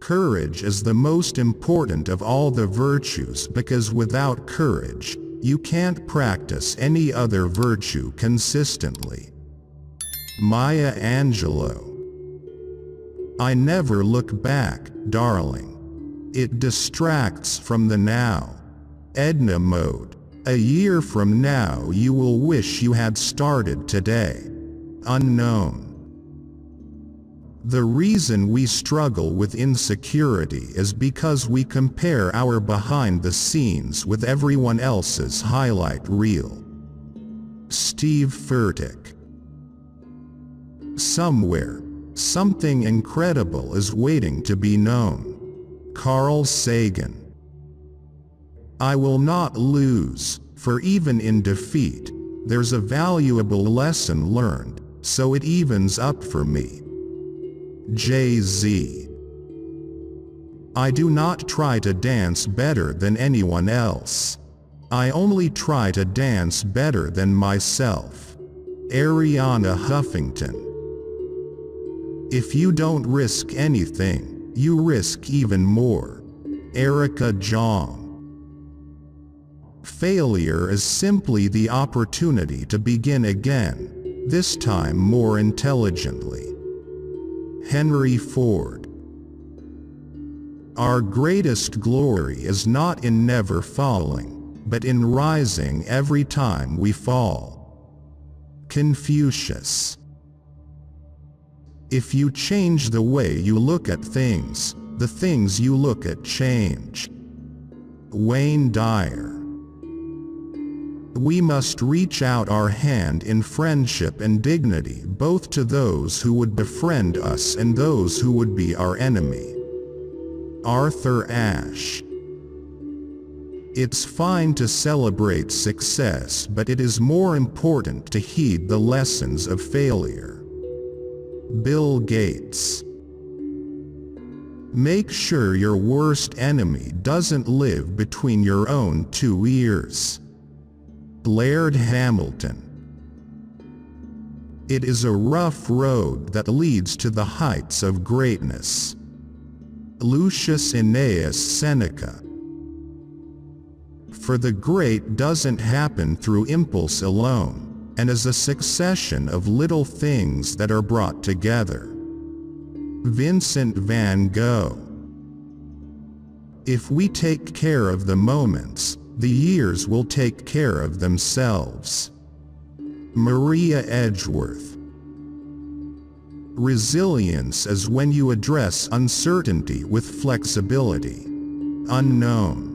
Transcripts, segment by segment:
Courage is the most important of all the virtues because without courage, you can't practice any other virtue consistently. Maya Angelou. I never look back, darling. It distracts from the now. Edna Mode. A year from now you will wish you had started today. Unknown. The reason we struggle with insecurity is because we compare our behind the scenes with everyone else's highlight reel. Steve Furtick. Somewhere, something incredible is waiting to be known. Carl Sagan. I will not lose, for even in defeat, there's a valuable lesson learned, so it evens up for me. Jay-Z. I do not try to dance better than anyone else. I only try to dance better than myself. Ariana Huffington. If you don't risk anything, you risk even more. Erica Jong. Failure is simply the opportunity to begin again, this time more intelligently. Henry Ford. Our greatest glory is not in never falling, but in rising every time we fall. Confucius. If you change the way you look at things, the things you look at change. Wayne Dyer. We must reach out our hand in friendship and dignity both to those who would befriend us and those who would be our enemy. Arthur Ashe. It's fine to celebrate success, but it is more important to heed the lessons of failure. Bill Gates. Make sure your worst enemy doesn't live between your own two ears. Laird Hamilton. It is a rough road that leads to the heights of greatness. Lucius Annaeus Seneca. For the great doesn't happen through impulse alone, and is a succession of little things that are brought together. Vincent van Gogh. If we take care of the moments, the years will take care of themselves. Maria Edgeworth. Resilience is when you address uncertainty with flexibility. Unknown.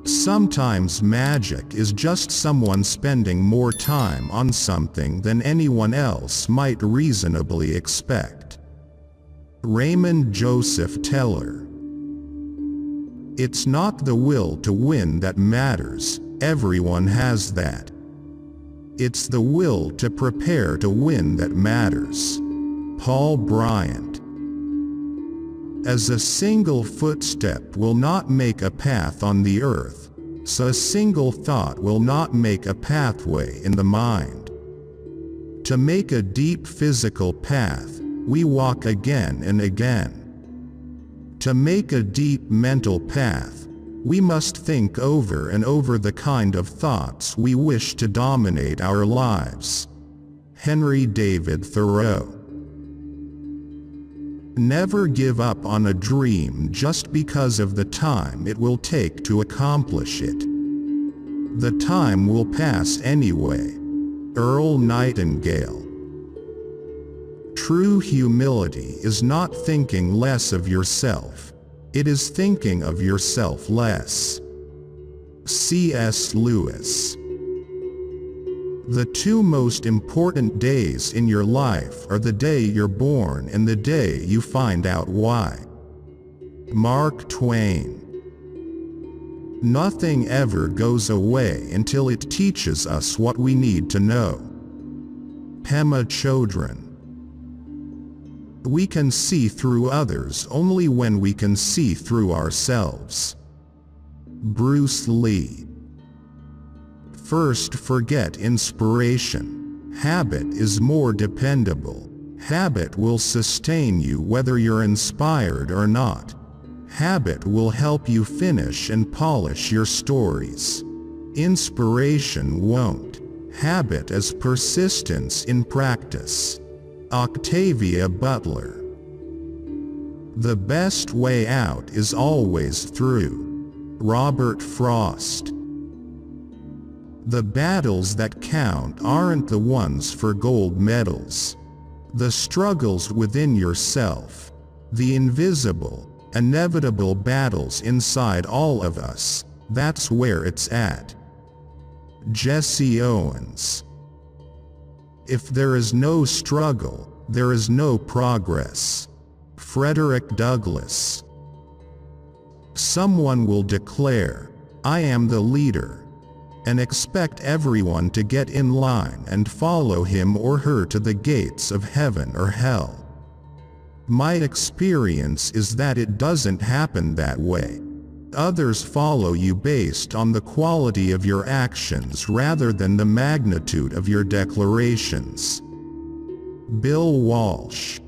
Sometimes magic is just someone spending more time on something than anyone else might reasonably expect. Raymond Joseph Teller. It's not the will to win that matters, everyone has that. It's the will to prepare to win that matters. Paul Bryant. As a single footstep will not make a path on the earth, so a single thought will not make a pathway in the mind. To make a deep physical path, we walk again and again. To make a deep mental path, we must think over and over the kind of thoughts we wish to dominate our lives. Henry David Thoreau. Never give up on a dream just because of the time it will take to accomplish it. The time will pass anyway. Earl Nightingale. True humility is not thinking less of yourself, it is thinking of yourself less. C.S. Lewis. The two most important days in your life are the day you're born and the day you find out why. Mark Twain. Nothing ever goes away until it teaches us what we need to know. Pema Chodron. We can see through others only when we can see through ourselves. Bruce Lee. First forget inspiration. Habit is more dependable. Habit will sustain you whether you're inspired or not. Habit will help you finish and polish your stories. Inspiration won't. Habit is persistence in practice. Octavia Butler. The best way out is always through. Robert Frost. The battles that count aren't the ones for gold medals. The struggles within yourself. The invisible, inevitable battles inside all of us, that's where it's at. Jesse Owens. If there is no struggle, there is no progress. Frederick Douglass. Someone will declare, "I am the leader," and expect everyone to get in line and follow him or her to the gates of heaven or hell. My experience is that it doesn't happen that way. Others follow you based on the quality of your actions rather than the magnitude of your declarations. Bill Walsh.